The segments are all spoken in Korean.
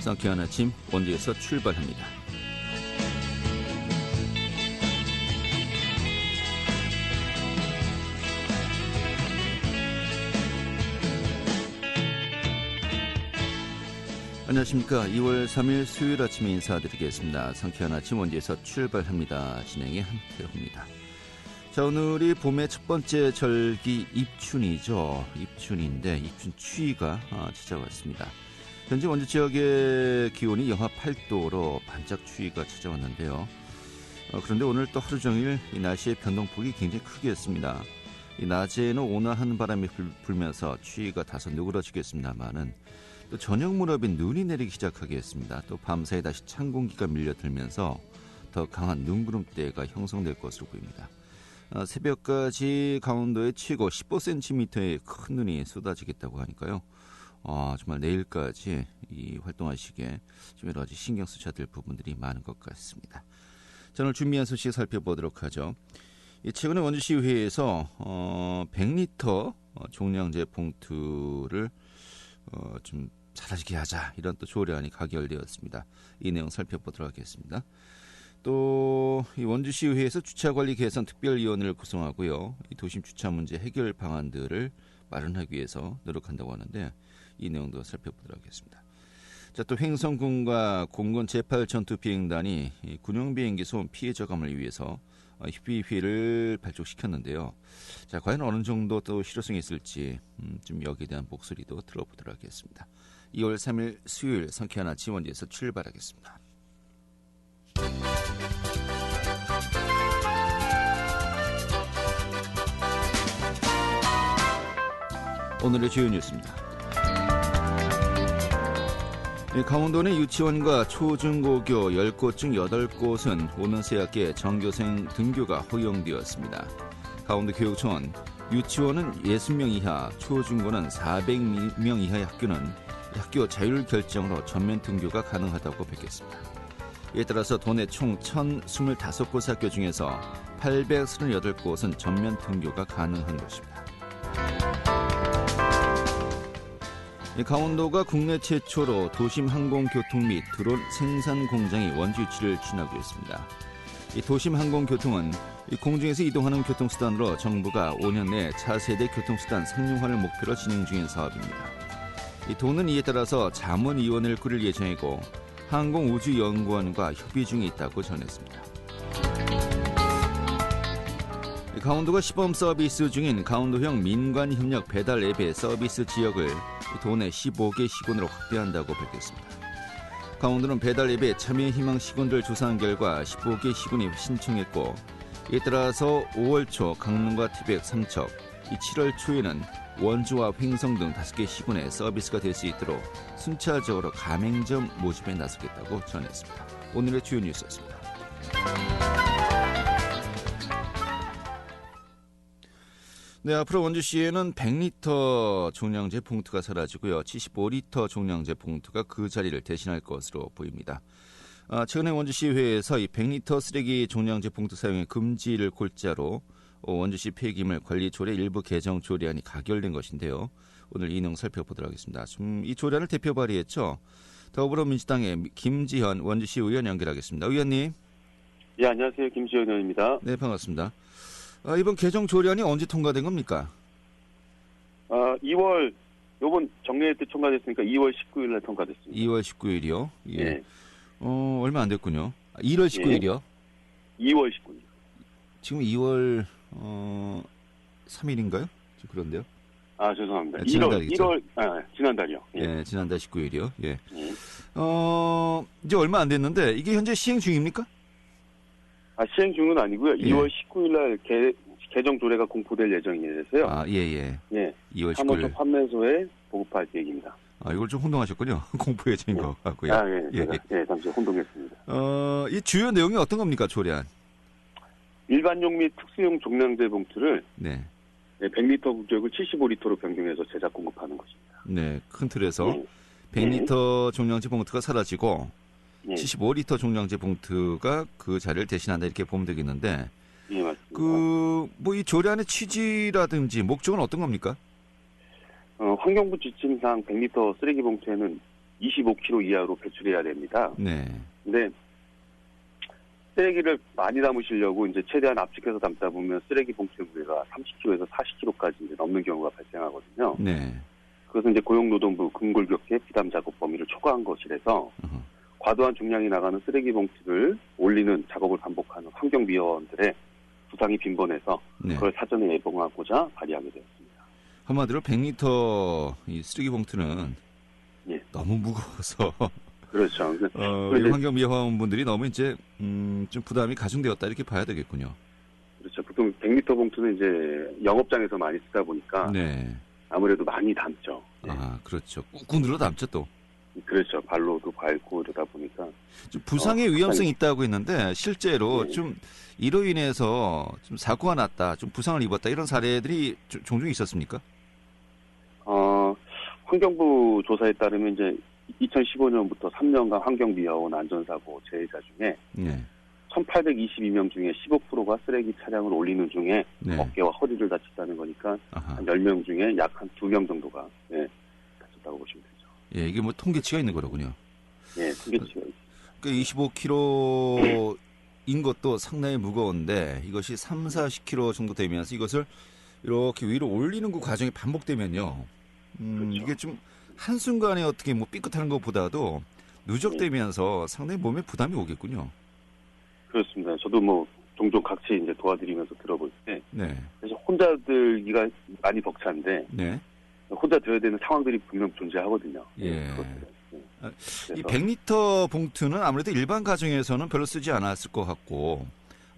상쾌한 아침 원주에서 출발합니다. 안녕하십니까. 2월 3일 수요일 아침에 인사드리겠습니다. 상쾌한 아침 원주에서 출발합니다. 진행의 한태호입니다. 자, 오늘이 봄의 첫 번째 절기 입춘이죠. 입춘인데 입춘 추위가 찾아왔습니다. 현재 원주 지역의 기온이 영하 8도로 반짝 추위가 찾아왔는데요. 그런데 오늘 또 하루 종일 이 날씨의 변동폭이 굉장히 크겠습니다. 이 낮에는 온화한 바람이 불면서 추위가 다소 누그러지겠습니다만은 또 저녁 무렵에 눈이 내리기 시작하겠습니다. 또 밤사이 다시 찬 공기가 밀려들면서 더 강한 눈구름대가 형성될 것으로 보입니다. 새벽까지 강원도에 최고 15cm의 큰 눈이 쏟아지겠다고 하니까요. 정말 내일까지 이 활동하시기에 좀 여러 가지 신경 쓰셔야 될 부분들이 많은 것 같습니다. 자, 오늘 준비한 소식 살펴보도록 하죠. 최근에 원주시의회에서 100리터 종량제 봉투를 좀 사라지게 하자, 이런 또 조례안이 가결되었습니다. 이 내용 살펴보도록 하겠습니다. 또 이 원주시의회에서 주차관리 개선 특별위원회를 구성하고요. 이 도심 주차 문제 해결 방안들을 마련하기 위해서 노력한다고 하는데 이 내용도 살펴보도록 하겠습니다. 자, 또 횡성군과 공군 제8전투비행단이 군용비행기 소음 피해 저감을 위해서 협의회를 발족시켰는데요. 자, 과연 어느 정도 또 실효성이 있을지 좀 여기에 대한 목소리도 들어보도록 하겠습니다. 2월 3일 수요일 상쾌한 아침 원주에서 출발하겠습니다. 오늘의 주요 뉴스입니다. 강원도내 유치원과 초중고교 10곳 중 8곳은 오는 새학기에 전교생 등교가 허용되었습니다. 강원도교육청은 유치원은 60명 이하, 초중고는 400명 이하의 학교는 학교 자율 결정으로 전면 등교가 가능하다고 밝혔습니다. 이에 따라서 도내 총 1,025곳 학교 중에서 838곳은 전면 등교가 가능한 것입니다. 강원도가 국내 최초로 도심 항공교통 및 드론 생산 공장이 원주 유치를 추진하고 있습니다. 이 도심 항공교통은 공중에서 이동하는 교통수단으로 정부가 5년 내 차세대 교통수단 상용화를 목표로 진행 중인 사업입니다. 이 도는 이에 따라서 자문위원회를 꾸릴 예정이고 항공우주연구원과 협의 중에 있다고 전했습니다. 강원도가 시범 서비스 중인 강원도형 민관협력 배달 앱의 서비스 지역을 도내 15개 시군으로 확대한다고 밝혔습니다. 강원도는 배달 앱에 참여 희망 시군들 조사한 결과 15개 시군이 신청했고, 이에 따라서 5월 초 강릉과 티백, 삼척, 7월 초에는 원주와 횡성 등 5개 시군에 서비스가 될 수 있도록 순차적으로 가맹점 모집에 나서겠다고 전했습니다. 오늘의 주요 뉴스였습니다. 네, 앞으로 원주시에는 100리터 종량제 봉투가 사라지고요. 75리터 종량제 봉투가 그 자리를 대신할 것으로 보입니다. 최근에 원주시의회에서 이 100리터 쓰레기 종량제 봉투 사용의 금지를 골자로 원주시 폐기물 관리 조례 일부 개정 조례안이 가결된 것인데요. 오늘 이 내용 살펴보도록 하겠습니다. 이 조례안을 대표 발의했죠. 더불어민주당의 김지현 원주시 의원 연결하겠습니다. 의원님. 예, 안녕하세요. 김지현 의원입니다. 네, 반갑습니다. 이번 개정 조례안이 언제 통과된 겁니까? 요번 정례 때 통과됐으니까 2월 19일 날 통과됐습니다. 2월 19일이요? 예. 네. 얼마 안 됐군요. 1월 19일이요? 예. 2월 19일. 지금 2월 3일인가요? 좀 그런데요? 죄송합니다. 지난달이죠. 지난달이요. 예. 예, 지난달 19일이요. 예. 예. 이제 얼마 안 됐는데 이게 현재 시행 중입니까? 시행 중은 아니고요. 예. 2월 19일 날 개정 조례가 공포될 예정이라서요. 예. 예. 2월 19일. 사무소 판매소에 보급할 계획입니다. 이걸 좀 혼동하셨군요. 공포 예정인 것 같고요. 예. 잠시 혼동했습니다. 이 주요 내용이 어떤 겁니까, 조례안? 일반용 및 특수용 종량제 봉투를 네. 100리터 규격을 75리터로 변경해서 제작 공급하는 것입니다. 네, 큰 틀에서 100리터 종량제 봉투가 사라지고 75리터 종량제 봉투가 그 자리를 대신한다, 이렇게 보면 되겠는데, 예, 맞습니다. 이 조례안의 취지라든지 목적은 어떤 겁니까? 환경부 지침상 100리터 쓰레기 봉투에는 25kg 이하로 배출해야 됩니다. 네. 근데 쓰레기를 많이 담으시려고 이제 최대한 압축해서 담다 보면 쓰레기 봉투의 무게가 30kg에서 40kg까지 이제 넘는 경우가 발생하거든요. 네. 그것은 이제 고용노동부 근골격계 부담 작업 범위를 초과한 것이라서 과도한 중량이 나가는 쓰레기 봉투를 올리는 작업을 반복하는 환경미화원들의 부상이 빈번해서 네. 그걸 사전에 예방하고자 발의하게 되었습니다. 한마디로 100리터 이 쓰레기 봉투는 예. 너무 무거워서 그렇죠. 이 환경미화원분들이 너무 이제 좀 부담이 가중되었다 이렇게 봐야 되겠군요. 그렇죠. 보통 100리터 봉투는 이제 영업장에서 많이 쓰다 보니까 네. 아무래도 많이 담죠. 예. 아, 그렇죠. 꾹꾹 눌러 담죠 또. 그렇죠. 발로도 밟고 이러다 보니까. 좀 부상의 위험성이 있다고 했는데 실제로 네. 좀 이로 인해서 좀 사고가 났다, 좀 부상을 입었다 이런 사례들이 종종 있었습니까? 환경부 조사에 따르면 이제 2015년부터 3년간 환경미화원 안전사고 재해자 중에 네. 1,822명 중에 15%가 쓰레기 차량을 올리는 중에 네. 어깨와 허리를 다쳤다는 거니까 아하. 한 10명 중에 약 한 2명 정도가 다쳤다고 보시면 되죠. 예, 이게 뭐 통계치가 있는 거로군요. 예, 통계치가 있습니다. 그 25kg인 것도 상당히 무거운데 이것이 3, 40kg 정도 되면서 이것을 이렇게 위로 올리는 그 과정이 반복되면요. 그렇죠. 이게 좀 한순간에 어떻게 뭐 삐끗하는 것보다도 누적되면서 상당히 몸에 부담이 오겠군요. 그렇습니다. 저도 뭐 종종 같이 이제 도와드리면서 들어볼 때 네. 그래서 혼자 들기가 많이 벅찬데 네. 혼자 들어야 되는 상황들이 분명 존재하거든요. 예. 그것들은. 이 100리터 봉투는 아무래도 일반 가정에서는 별로 쓰지 않았을 것 같고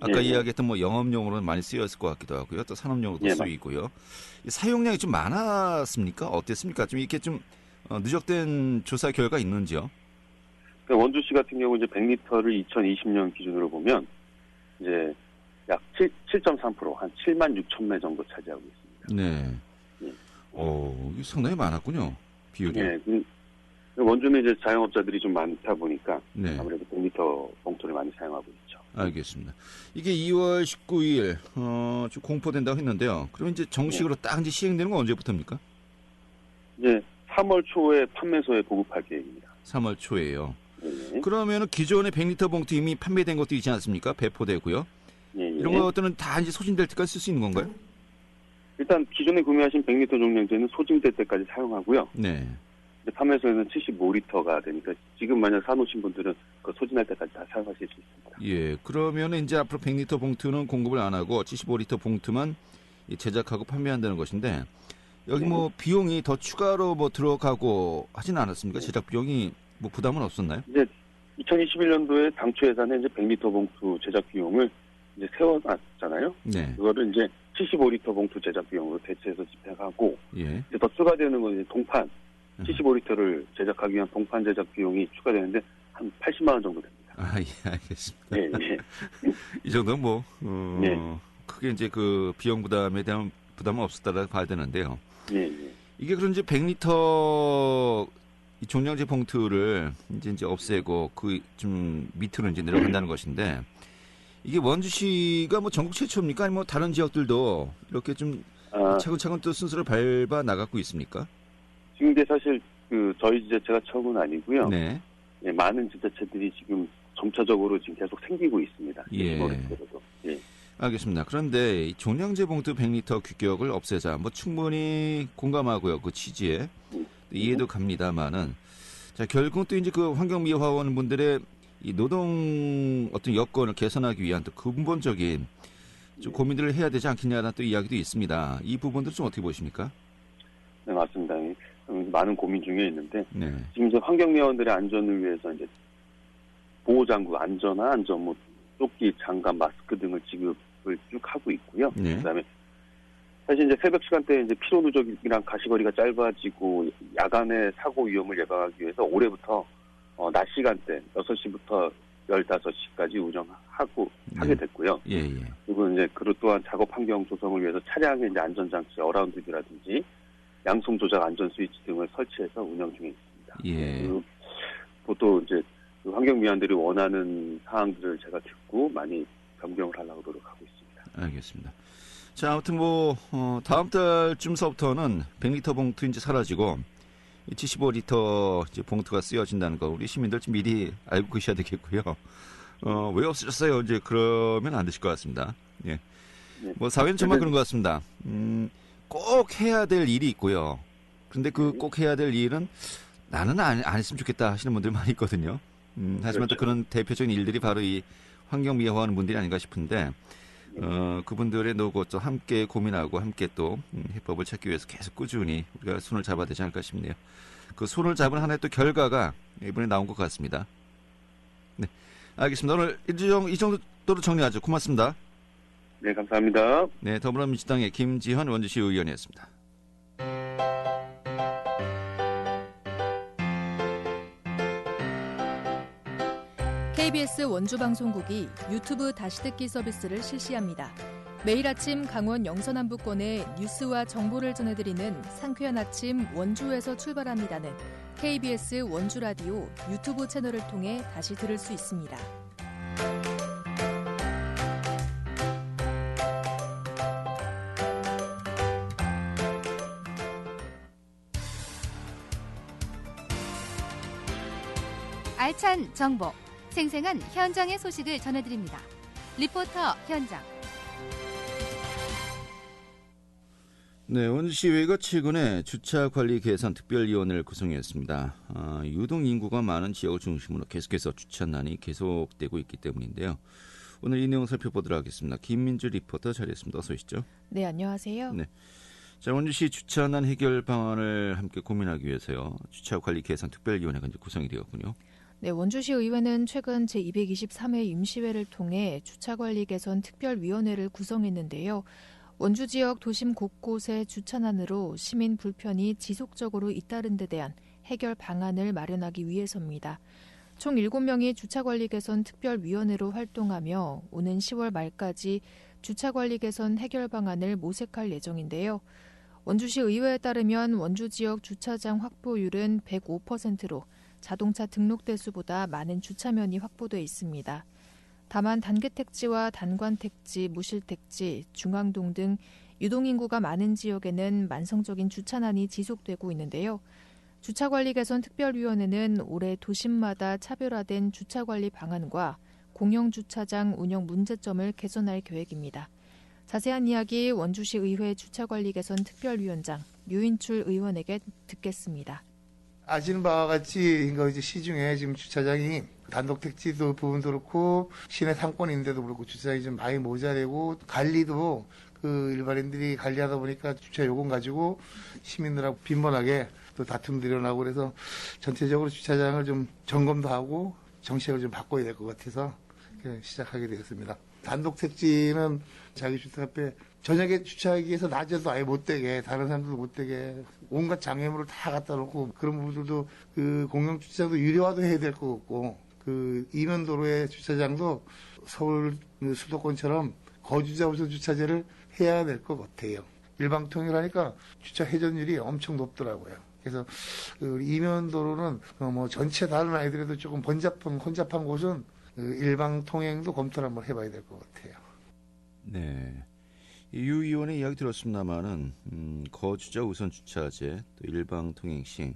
아까 예. 이야기했던 뭐 영업용으로는 많이 쓰였을 것 같기도 하고요. 또 산업용으로도 예, 쓰이고요. 이 사용량이 좀 많았습니까? 어땠습니까? 좀 이렇게 좀 누적된 조사 결과 있는지요? 그러니까 원주시 같은 경우 이제 100리터를 2020년 기준으로 보면 이제 약 7.3%, 한 7만 6천 매 정도 차지하고 있습니다. 네. 예. 이게 상당히 많았군요. 비율이. 예. 원주는 이제 자영업자들이 좀 많다 보니까 네. 아무래도 100리터 봉투를 많이 사용하고 있죠. 알겠습니다. 이게 2월 19일 좀 공포된다고 했는데요. 그럼 이제 정식으로 딱 이제 시행되는 건 언제부터입니까? 이제 3월 초에 판매소에 보급할 계획입니다. 3월 초에요. 예. 그러면은 기존의 100리터 봉투 이미 판매된 것도 있지 않습니까? 배포되고요. 예. 이런 것들은 다 이제 소진될 때까지 쓸 수 있는 건가요? 일단 기존에 구매하신 100리터 종량제는 소진될 때까지 사용하고요. 네. 이제 판매소에는 75리터가 되니까 지금 만약 사놓으신 분들은 그 소진할 때까지 다 사용하실 수 있습니다. 예. 그러면 이제 앞으로 100리터 봉투는 공급을 안 하고 75리터 봉투만 제작하고 판매한다는 것인데 여기 뭐 비용이 더 추가로 뭐 들어가고 하지는 않았습니까? 제작 비용이 뭐 부담은 없었나요? 이제 2021년도에 당초 예산에 이제 100리터 봉투 제작 비용을 이제 세워놨잖아요. 네. 그거를 이제 75리터 봉투 제작 비용으로 대체해서 집행하고 예. 이제 더 추가되는 건 이제 동판 75리터를 제작하기 위한 동판 제작 비용이 추가되는데 한 80만 원 정도 됩니다. 아, 예, 알겠습니다. 예, 예. 이 정도는 뭐 예. 크게 이제 그 비용 부담에 대한 부담은 없었다고 봐야 되는데요. 예, 예. 이게 그럼 이제 100리터 이 종량제 봉투를 이제 없애고 그 좀 밑으로 이제 내려간다는 것인데 이게 원주시가 뭐 전국 최초입니까? 아니면 뭐 다른 지역들도 이렇게 좀 차근차근 또 순서를 밟아 나가고 있습니까? 지금 이제 사실 그 저희 지자체가 처음은 아니고요. 네. 예, 많은 지자체들이 지금 점차적으로 지금 계속 생기고 있습니다. 예. 예. 알겠습니다. 그런데 이 종량제 봉투 100리터 규격을 없애자 뭐 충분히 공감하고요. 그 취지에 이해도 갑니다만은 자 결국 또 이제 그 환경미화원 분들의 이 노동 어떤 여건을 개선하기 위한 또 근본적인 좀 고민들을 해야 되지 않겠냐는 또 이야기도 있습니다. 이 부분들 좀 어떻게 보십니까? 네, 맞습니다. 많은 고민 중에 있는데 네. 지금 이제 환경미화원들의 안전을 위해서 이제 보호장구, 안전, 뭐 조끼, 장갑, 마스크 등을 지급을 쭉 하고 있고요. 네. 그다음에 사실 이제 새벽 시간대에 이제 피로 누적이랑 가시거리가 짧아지고 야간의 사고 위험을 예방하기 위해서 올해부터 낮 시간대 6시부터 15시까지 하게 됐고요. 예, 예. 그리고 이제 그리고 또한 작업 환경 조성을 위해서 차량의 이제 안전장치, 어라운드비라든지 양손 조작 안전 스위치 등을 설치해서 운영 중에 있습니다. 예. 또 이제 그 환경미화원들이 원하는 사항들을 제가 듣고 많이 변경을 하려고 노력하고 있습니다. 알겠습니다. 자, 아무튼 뭐 다음 달쯤서부터는 100리터 봉투 이제 사라지고 75리터 이제 봉투가 쓰여진다는 거 우리 시민들 좀 미리 알고 계셔야 되겠고요. 왜 없으셨어요? 이제 그러면 안 되실 것 같습니다. 예. 뭐 사회는 정말 그런 것 같습니다. 꼭 해야 될 일이 있고요. 그런데 그 꼭 해야 될 일은 나는 안 했으면 좋겠다 하시는 분들 많이 있거든요. 하지만 또 그런 대표적인 일들이 바로 이 환경 미화하는 분들이 아닌가 싶은데 그분들의 노고도 함께 고민하고 함께 또 해법을 찾기 위해서 계속 꾸준히 우리가 손을 잡아야 되지 않을까 싶네요. 그 손을 잡은 하나의 또 결과가 이번에 나온 것 같습니다. 네, 알겠습니다. 오늘 이 정도로 정리하죠. 고맙습니다. 네, 감사합니다. 네, 더불어민주당의 김지현 원주시 의원이었습니다. KBS 원주방송국이 유튜브 다시 듣기 서비스를 실시합니다. 매일 아침 강원 영서남부권의 뉴스와 정보를 전해드리는 상쾌한 아침 원주에서 출발합니다는 KBS 원주라디오 유튜브 채널을 통해 다시 들을 수 있습니다. 알찬 정보, 생생한 현장의 소식을 전해드립니다. 리포터 현장. 네, 원주시의회가 최근에 주차관리 개선 특별위원회를 구성했습니다. 유동 인구가 많은 지역을 중심으로 계속해서 주차난이 계속되고 있기 때문인데요. 오늘 이 내용 살펴보도록 하겠습니다. 김민주 리포터 자리했습니다. 어서 오시죠. 네, 안녕하세요. 네. 자, 원주시 주차난 해결 방안을 함께 고민하기 위해서요. 주차관리 개선 특별위원회가 이제 구성이 되었군요. 네, 원주시 의회는 최근 제223회 임시회를 통해 주차관리 개선 특별위원회를 구성했는데요. 원주 지역 도심 곳곳의 주차난으로 시민 불편이 지속적으로 잇따른 데 대한 해결 방안을 마련하기 위해서입니다. 총 7명이 주차관리 개선 특별위원회로 활동하며 오는 10월 말까지 주차관리 개선 해결 방안을 모색할 예정인데요. 원주시 의회에 따르면 원주 지역 주차장 확보율은 105%로 자동차 등록 대수보다 많은 주차면이 확보돼 있습니다. 다만 단계택지와 단관택지, 무실택지, 중앙동 등 유동인구가 많은 지역에는 만성적인 주차난이 지속되고 있는데요. 주차관리 개선 특별위원회는 올해 도심마다 차별화된 주차관리 방안과 공영주차장 운영 문제점을 개선할 계획입니다. 자세한 이야기 원주시 의회 주차관리 개선 특별위원장 류인출 의원에게 듣겠습니다. 아시는 바와 같이 이제 시중에 지금 주차장이 단독택지도 부분도 그렇고 시내 상권인데도 그렇고 주차장이 좀 많이 모자라고 관리도 그 일반인들이 관리하다 보니까 주차 요금 가지고 시민들하고 빈번하게 또 다툼도 일어나고 그래서 전체적으로 주차장을 좀 점검도 하고 정책을 좀 바꿔야 될 것 같아서 시작하게 되었습니다. 단독택지는 자기 주택 앞에 저녁에 주차하기 위해서 낮에도 아예 못 되게 다른 사람들도 못 되게 온갖 장애물을 다 갖다 놓고 그런 부분들도 그 공영주차장도 유료화도 해야 될 것 같고 그 이면도로의 주차장도 서울 수도권처럼 거주자 우선 주차제를 해야 될 것 같아요. 일방통일하니까 주차 회전율이 엄청 높더라고요. 그래서 그 이면도로는 뭐 전체 다른 아이들에도 조금 혼잡한 곳은 일방통행도 검토를 한번 해봐야 될 것 같아요. 네. 유 의원의 이야기 들었습니다만은 거주자 우선 주차제, 또 일방 통행 시행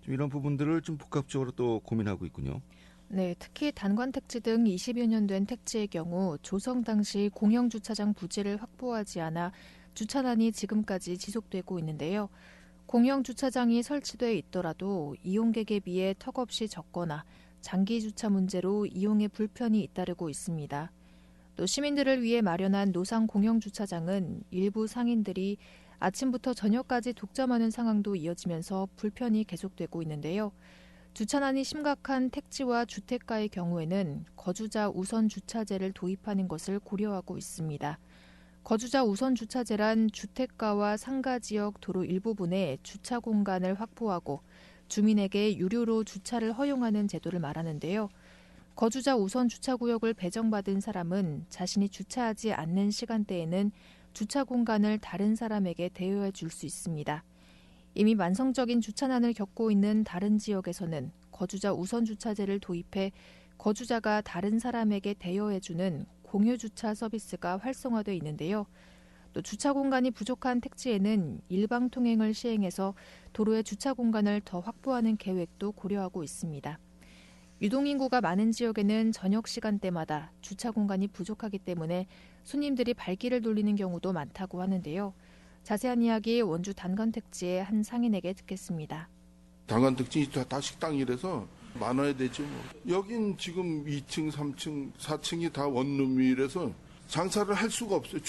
좀 이런 부분들을 좀 복합적으로 또 고민하고 있군요. 네, 특히 단관택지 등 20여 년 된 택지의 경우 조성 당시 공영주차장 부지를 확보하지 않아 주차난이 지금까지 지속되고 있는데요. 공영주차장이 설치돼 있더라도 이용객에 비해 턱없이 적거나 장기 주차 문제로 이용에 불편이 잇따르고 있습니다. 또 시민들을 위해 마련한 노상 공영주차장은 일부 상인들이 아침부터 저녁까지 독점하는 상황도 이어지면서 불편이 계속되고 있는데요. 주차난이 심각한 택지와 주택가의 경우에는 거주자 우선 주차제를 도입하는 것을 고려하고 있습니다. 거주자 우선 주차제란 주택가와 상가지역 도로 일부분에 주차 공간을 확보하고 주민에게 유료로 주차를 허용하는 제도를 말하는데요. 거주자 우선 주차구역을 배정받은 사람은 자신이 주차하지 않는 시간대에는 주차 공간을 다른 사람에게 대여해 줄 수 있습니다. 이미 만성적인 주차난을 겪고 있는 다른 지역에서는 거주자 우선 주차제를 도입해 거주자가 다른 사람에게 대여해 주는 공유주차 서비스가 활성화돼 있는데요. 또 주차 공간이 부족한 택지에는 일방 통행을 시행해서 도로에 주차 공간을 더 확보하는 계획도 고려하고 있습니다. 유동인구가 많은 지역에는 저녁 시간대마다 주차 공간이 부족하기 때문에 손님들이 발길을 돌리는 경우도 많다고 하는데요. 자세한 이야기 원주 단관택지의 한 상인에게 듣겠습니다. 단관택지 다 식당이라서 많아야 되죠. 여긴 지금 2층, 3층, 4층이 다 원룸이라서 장사를 할 수가 없어요.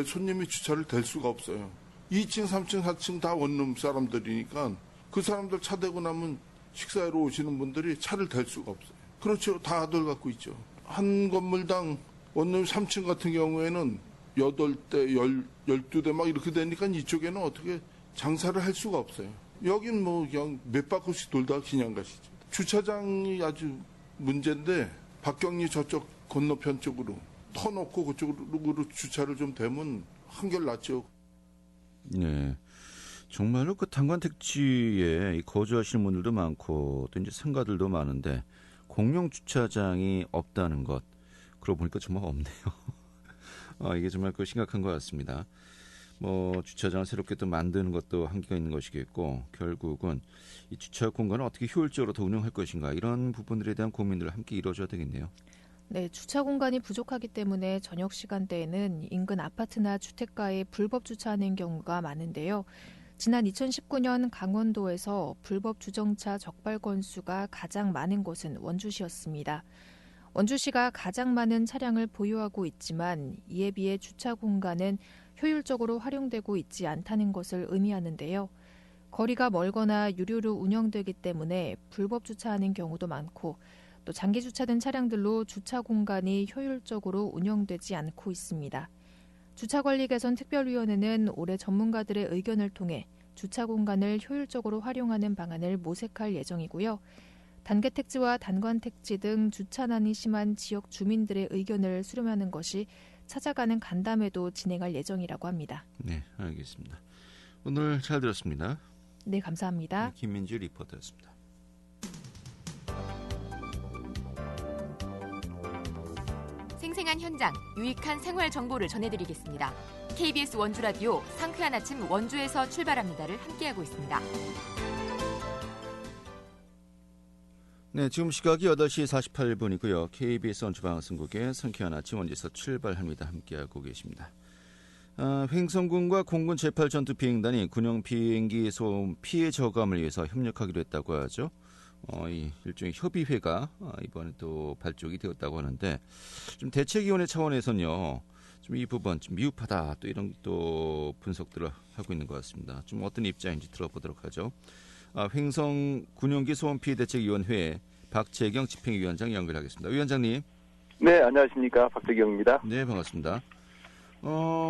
손님이 주차를 댈 수가 없어요. 2층, 3층, 4층 다 원룸 사람들이니까 그 사람들 차 대고 나면 식사하러 오시는 분들이 차를 댈 수가 없어요. 그렇죠. 다들 갖고 있죠. 한 건물당 원룸 3층 같은 경우에는 8대, 12대 막 이렇게 되니까 이쪽에는 어떻게 장사를 할 수가 없어요. 여긴 뭐 그냥 몇 바퀴씩 돌다 그냥 가시죠. 주차장이 아주 문제인데 박경리 저쪽 건너편 쪽으로 터놓고 그쪽으로 주차를 좀 되면 한결 낫죠. 네. 정말로 그 단관택지에 거주하시는 분들도 많고 또 이제 상가들도 많은데 공용 주차장이 없다는 것. 그러고 보니까 정말 없네요. 이게 정말 심각한 것 같습니다. 뭐 주차장을 새롭게 또 만드는 것도 한계가 있는 것이겠고 결국은 이 주차 공간을 어떻게 효율적으로 더 운영할 것인가 이런 부분들에 대한 고민들을 함께 이루어져야 되겠네요. 네, 주차 공간이 부족하기 때문에 저녁 시간대에는 인근 아파트나 주택가에 불법 주차하는 경우가 많은데요. 지난 2019년 강원도에서 불법 주정차 적발 건수가 가장 많은 곳은 원주시였습니다. 원주시가 가장 많은 차량을 보유하고 있지만 이에 비해 주차 공간은 효율적으로 활용되고 있지 않다는 것을 의미하는데요. 거리가 멀거나 유료로 운영되기 때문에 불법 주차하는 경우도 많고 또 장기 주차된 차량들로 주차 공간이 효율적으로 운영되지 않고 있습니다. 주차관리개선특별위원회는 올해 전문가들의 의견을 통해 주차 공간을 효율적으로 활용하는 방안을 모색할 예정이고요. 단계택지와 단관택지 등 주차난이 심한 지역 주민들의 의견을 수렴하는 것이 찾아가는 간담회도 진행할 예정이라고 합니다. 네, 알겠습니다. 오늘 잘 들었습니다. 네, 감사합니다. 김민주 리포터였습니다. 생생한 현장, 유익한 생활 정보를 전해드리겠습니다. KBS 원주라디오 상쾌한 아침 원주에서 출발합니다를 함께하고 있습니다. 네, 지금 시각이 8시 48분이고요. KBS 원주방송국의 상쾌한 아침 원주에서 출발합니다. 함께하고 계십니다. 횡성군과 공군 제8 전투 비행단이 군용 비행기 소음 피해 저감을 위해서 협력하기로 했다고 하죠. 이 일종의 협의회가 이번에 또 발족이 되었다고 하는데 좀 대책위원회 차원에서는요. 좀 이 부분 좀 미흡하다 또 이런 또 분석들을 하고 있는 것 같습니다. 좀 어떤 입장인지 들어보도록 하죠. 횡성 군용기 소음 피해 대책위원회 박재경 집행위원장 연결하겠습니다. 위원장님. 네, 안녕하십니까. 박재경입니다. 네, 반갑습니다.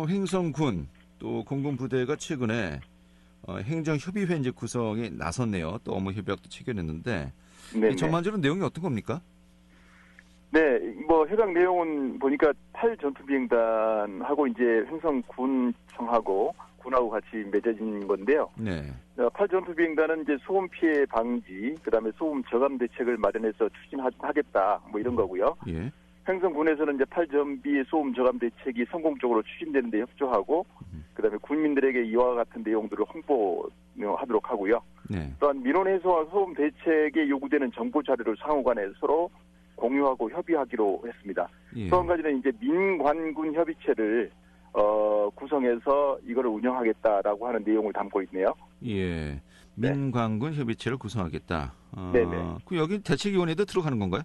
횡성군 또 공군부대가 최근에 행정협의회 이제 구성에 나섰네요. 또 업무 협약도 체결했는데 전반적으로 내용이 어떤 겁니까? 네, 뭐 협약 내용은 보니까 8 전투비행단하고 이제 횡성군청하고 군하고 같이 맺어진 건데요. 네. 8 전투비행단은 이제 소음 피해 방지, 그다음에 소음 저감 대책을 마련해서 추진하겠다, 뭐 이런 거고요. 예. 횡성군에서는 이제 8전비 소음 저감 대책이 성공적으로 추진되는 데 협조하고, 그다음에 군민들에게 이와 같은 내용들을 홍보하도록 하고요. 네. 또한 민원 해소와 소음 대책에 요구되는 정보 자료를 상호간에 서로 공유하고 협의하기로 했습니다. 예. 또 한 가지는 이제 민관군 협의체를 구성해서 이거를 운영하겠다라고 하는 내용을 담고 있네요. 예. 민관군 협의체를 구성하겠다. 네네. 그 여기 대책위원회도 들어가는 건가요?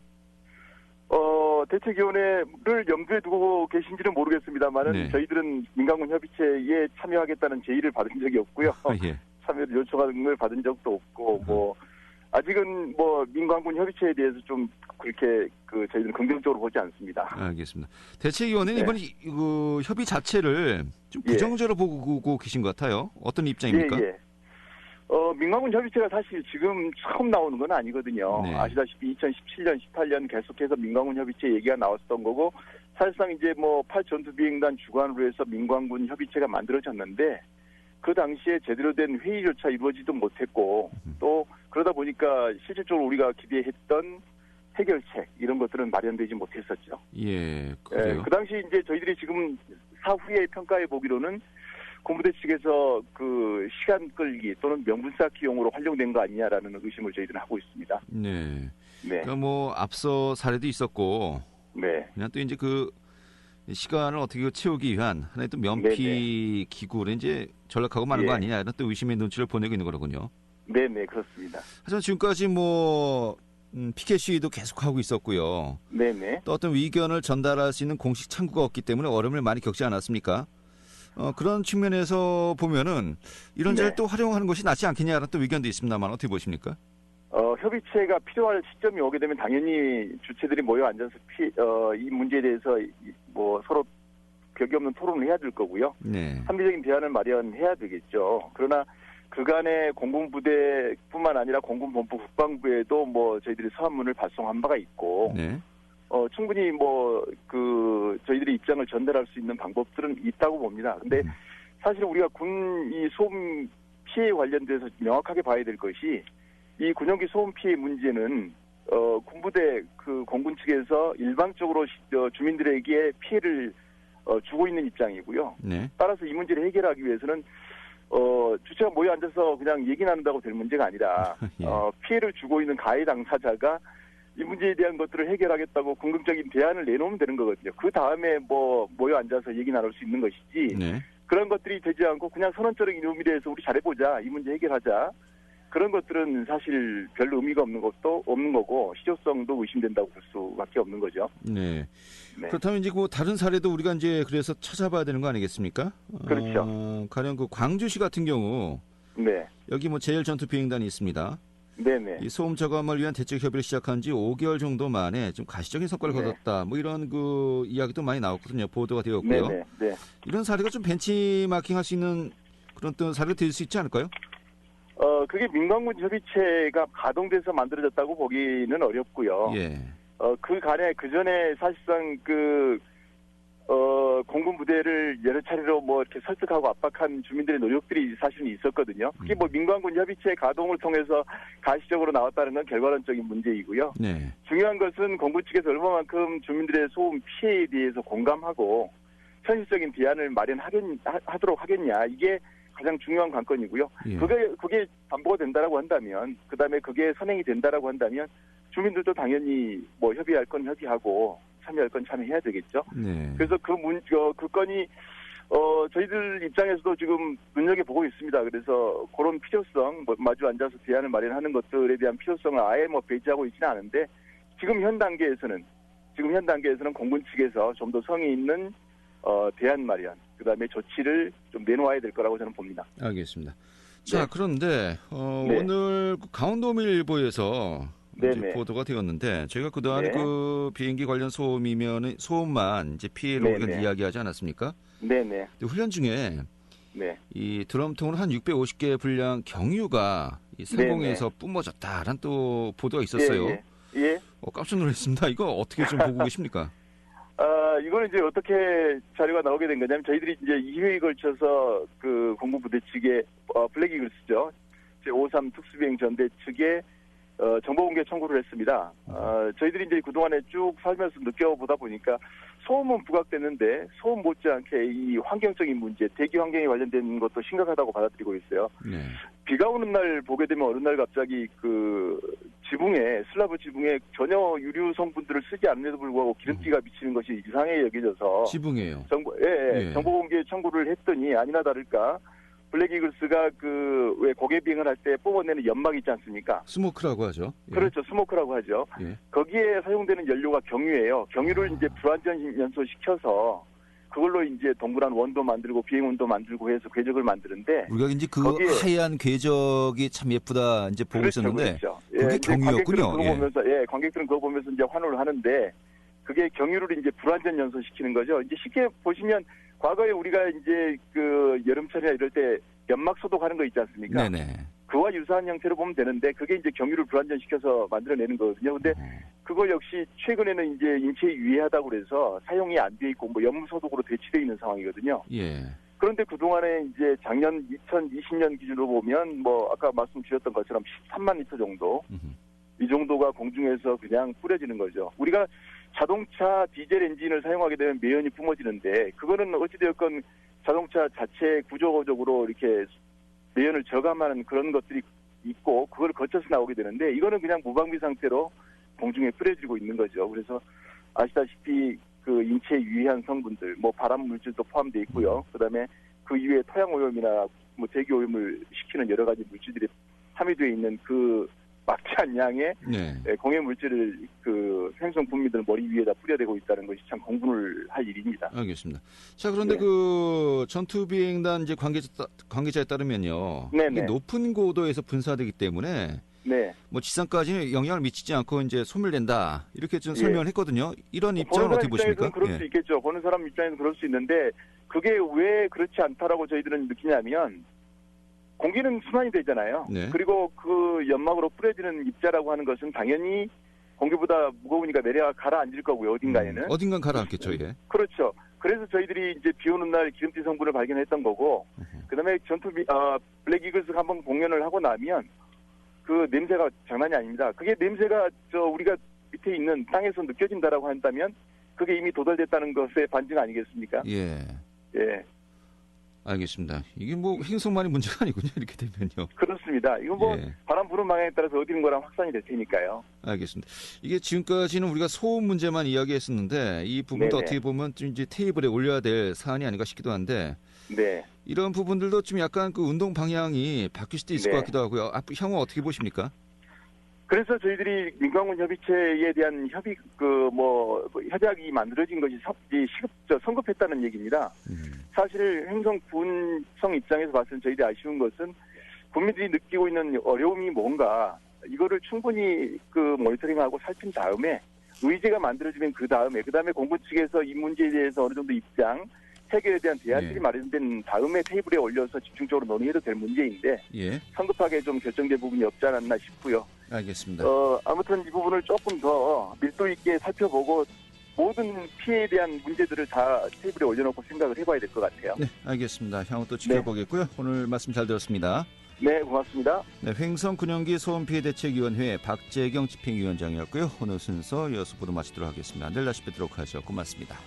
대책위원회를 염두에 두고 계신지는 모르겠습니다만은 네. 저희들은 민관군 협의체에 참여하겠다는 제의를 받은 적이 없고요. 예. 참여를 요청하는 걸 받은 적도 없고 뭐 아직은 뭐 민관군 협의체에 대해서 좀 그렇게 저희들은 긍정적으로 보지 않습니다. 알겠습니다. 대책위원회는 네. 이번 그 협의 자체를 좀 부정적으로 보고 계신 것 같아요. 어떤 입장입니까? 예. 민관군 협의체가 사실 지금 처음 나오는 건 아니거든요. 네. 아시다시피 2017년, 18년 계속해서 민관군 협의체 얘기가 나왔었던 거고 사실상 이제 뭐 8 전투비행단 주관으로 해서 민관군 협의체가 만들어졌는데 그 당시에 제대로 된 회의조차 이루어지도 못했고 또 그러다 보니까 실질적으로 우리가 기대했던 해결책 이런 것들은 마련되지 못했었죠. 예, 그래요. 그 당시 이제 저희들이 지금 사후에 평가해 보기로는 군부대 측에서 그 시간 끌기 또는 명분 쌓기용으로 활용된 거 아니냐라는 의심을 저희들은 하고 있습니다. 네. 네. 그러니까 뭐 앞서 사례도 있었고, 네. 그냥 또 이제 그 시간을 어떻게 채우기 위한 하나의 또 면피 기구를 이제 전락하고 마는 거 아니냐 이런 또 의심의 눈치를 보내고 있는 거로군요. 네네 그렇습니다. 하지만 지금까지 뭐 피켓 시위도 계속하고 있었고요. 네네. 또 어떤 의견을 전달할 수 있는 공식 창구가 없기 때문에 어려움을 많이 겪지 않았습니까? 그런 측면에서 보면은 이런 자를 또 활용하는 것이 낫지 않겠냐라는 또 의견도 있습니다만 어떻게 보십니까? 협의체가 필요할 시점이 오게 되면 당연히 주체들이 모여 앉아서 이 문제에 대해서 뭐 서로 벽이 없는 토론을 해야 될 거고요. 네. 합리적인 대안을 마련해야 되겠죠. 그러나 그간의 공군부대뿐만 아니라 공군본부 국방부에도 뭐 저희들이 서한문을 발송한 바가 있고, 네. 충분히 뭐 저희들의 입장을 전달할 수 있는 방법들은 있다고 봅니다. 근데 사실 우리가 군 이 소음 피해 관련돼서 명확하게 봐야 될 것이 이 군용기 소음 피해 문제는 군부대 그 공군 측에서 일방적으로 주민들에게 피해를 주고 있는 입장이고요. 네. 따라서 이 문제를 해결하기 위해서는 주체가 모여 앉아서 그냥 얘기 나눈다고 될 문제가 아니라 예. 피해를 주고 있는 가해 당사자가 이 문제에 대한 것들을 해결하겠다고 긍정적인 대안을 내놓으면 되는 거거든요. 그 다음에 뭐 모여 앉아서 얘기 나눌 수 있는 것이지 네. 그런 것들이 되지 않고 그냥 선언적인 의미에서 우리 잘해보자, 이 문제 해결하자, 그런 것들은 사실 별 의미가 없는 거고 실효성도 의심된다고 볼 수밖에 없는 거죠. 네. 네. 그렇다면 이제 그 다른 사례도 우리가 이제 그래서 찾아봐야 되는 거 아니겠습니까? 그렇죠. 가령 그 광주시 같은 경우 네. 여기 뭐 제일 전투 비행단이 있습니다. 네네. 이 소음 저감을 위한 대책 협의를 시작한 지 5개월 정도 만에 좀 가시적인 성과를 거뒀다. 뭐 이런 그 이야기도 많이 나왔거든요. 보도가 되었고요. 네네. 네. 이런 사례가 좀 벤치마킹할 수 있는 그런 또 사례가 될 수 있지 않을까요? 그게 민간군 협의체가 가동돼서 만들어졌다고 보기는 어렵고요. 예. 그 전에 사실상 공군 부대를 여러 차례로 뭐 이렇게 설득하고 압박한 주민들의 노력들이 사실은 있었거든요. 그게 뭐 민간군 협의체 가동을 통해서 가시적으로 나왔다는 건 결과론적인 문제이고요. 네. 중요한 것은 공군 측에서 얼마만큼 주민들의 소음 피해에 대해서 공감하고 현실적인 대안을 마련하도록 하겠냐. 이게 가장 중요한 관건이고요. 예. 그게 담보가 된다라고 한다면, 그 다음에 그게 선행이 된다라고 한다면, 주민들도 당연히 뭐 협의할 건 협의하고 참여할 건 참여해야 되겠죠. 네. 그래서 그 건이 저희들 입장에서도 지금 눈여겨 보고 있습니다. 그래서 그런 필요성, 마주 앉아서 대안을 마련하는 것들에 대한 필요성을 아예 배제하고 있지는 않은데, 지금 현 단계에서는 공군 측에서 좀 더 성의 있는 대안 마련, 그 다음에 조치를 좀 내놓아야 될 거라고 저는 봅니다. 알겠습니다. 자, 네. 그런데 네. 오늘 강원도밀보에서 이제 보도가 되었는데 저희가 그동안 그 비행기 관련 소음만 이제 피해를 우리가 이야기하지 않았습니까? 네네. 훈련 중에 이 드럼통을 한 650개 분량 경유가 이 상공에서 뿜어졌다라는 또 보도가 있었어요. 예. 깜짝 놀랐습니다. 이거 어떻게 좀 보고 계십니까? 이거는 이제 어떻게 자료가 나오게 된 거냐면 저희들이 이제 2회에 걸쳐서 그 공군부대 측에 블랙이글스죠. 제53 특수비행 전대 측에 정보 공개 청구를 했습니다. 저희들이 이제 그동안에 쭉 살면서 느껴보다 보니까 소음은 부각됐는데 소음 못지않게 이 환경적인 문제, 대기 환경에 관련된 것도 심각하다고 받아들이고 있어요. 네. 비가 오는 날 보게 되면 어느 날 갑자기 슬라브 지붕에 전혀 유류 성분들을 쓰지 않는데도 불구하고 기름기가 미치는 것이 이상하게 여겨져서 지붕이에요. 정보 공개 청구를 했더니 아니나 다를까 블랙이글스가 왜 고개 비행을 할 때 뽑아내는 연막 있지 않습니까? 스모크라고 하죠. 예. 그렇죠. 스모크라고 하죠. 예. 거기에 사용되는 연료가 경유예요. 경유를 이제 불완전 연소시켜서 그걸로 이제 동그란 원도 만들고 비행 원도 만들고 해서 궤적을 만드는데 우리가 이제 하얀 궤적이 참 예쁘다 이제 보고 있었는데 그게 경유였군요. 관객들은 그거 보면서 이제 환호를 하는데 그게 경유를 이제 불완전 연소시키는 거죠. 이제 쉽게 보시면 과거에 우리가 이제 여름철이나 이럴 때 연막 소독하는 거 있지 않습니까? 네네. 그와 유사한 형태로 보면 되는데 그게 이제 경유를 불완전시켜서 만들어내는 거거든요. 근데 그거 역시 최근에는 이제 인체에 유해하다고 그래서 사용이 안 돼 있고 연물 소독으로 대치되어 있는 상황이거든요. 예. 그런데 그동안에 이제 작년 2020년 기준으로 보면 아까 말씀드렸던 것처럼 13만 리터 정도 이 정도가 공중에서 그냥 뿌려지는 거죠. 우리가 자동차 디젤 엔진을 사용하게 되면 매연이 뿜어지는데 그거는 어찌되었건 자동차 자체 구조적으로 이렇게 매연을 저감하는 그런 것들이 있고 그걸 거쳐서 나오게 되는데 이거는 그냥 무방비 상태로 공중에 뿌려지고 있는 거죠. 그래서 아시다시피 그 인체에 유해한 성분들, 뭐 발암 물질도 포함되어 있고요. 그다음에 그 이외에 토양 오염이나 뭐 대기 오염을 시키는 여러 가지 물질들이 함유되어 있는 그 막대한 양의 공해 물질을 그 횡성 분미들 머리 위에다 뿌려대고 있다는 것이 참 공분을 할 일입니다. 알겠습니다. 자, 그런데 그 전투비행단 이제 관계자에 따르면요, 이게 높은 고도에서 분사되기 때문에 뭐 지상까지는 영향을 미치지 않고 이제 소멸된다 이렇게 좀 설명을 했거든요. 이런 입장은 어떻게 보십니까? 그럴 수 있겠죠. 보는 사람 입장에서는 그럴 수 있는데 그게 왜 그렇지 않다라고 저희들은 느끼냐면 공기는 순환이 되잖아요. 그리고 그 연막으로 뿌려지는 입자라고 하는 것은 당연히 공기보다 무거우니까 내려가 가라앉을 거고요. 어딘가에는. 어딘간 가라앉겠죠. 예. 그렇죠. 그래서 저희들이 이제 비 오는 날 기름띠 성분을 발견했던 거고 그다음에 블랙 이글스 한번 공연을 하고 나면 그 냄새가 장난이 아닙니다. 그게 냄새가 우리가 밑에 있는 땅에서 느껴진다라고 한다면 그게 이미 도달됐다는 것의 반증 아니겠습니까? 예. 예. 알겠습니다. 이게 뭐 행성만이 문제가 아니군요. 이렇게 되면요. 그렇습니다. 이거 뭐 바람 부는 방향에 따라서 어디 있는 거랑 확산이 될 테니까요. 알겠습니다. 이게 지금까지는 우리가 소음 문제만 이야기했었는데 이 부분도 어떻게 보면 좀 이제 테이블에 올려야 될 사안이 아닌가 싶기도 한데 이런 부분들도 좀 약간 그 운동 방향이 바뀔 수도 있을 것 같기도 하고요. 향후 어떻게 보십니까? 그래서 저희들이 민간군 협의체에 대한 협약이 만들어진 것이 성급했다는 얘기입니다. 사실 행성 군성 입장에서 봤을 때 저희들이 아쉬운 것은 국민들이 느끼고 있는 어려움이 뭔가 이거를 충분히 그 모니터링하고 살핀 다음에 의제가 만들어지면 그 다음에 공군 측에서 이 문제에 대해서 어느 정도 입장 해결에 대한 대안들이 마련된 다음에 테이블에 올려서 집중적으로 논의해도 될 문제인데 성급하게 좀 결정된 부분이 없지 않았나 싶고요. 알겠습니다. 아무튼 이 부분을 조금 더 밀도 있게 살펴보고 모든 피해에 대한 문제들을 다 테이블에 올려놓고 생각을 해봐야 될 것 같아요. 네, 알겠습니다. 향후 또 지켜보겠고요. 오늘 말씀 잘 들었습니다. 네, 고맙습니다. 네, 횡성군용기 소음피해대책위원회 박재경 집행위원장이었고요. 오늘 순서 이어서 보도 마치도록 하겠습니다. 내일 다시 뵙도록 하죠. 고맙습니다.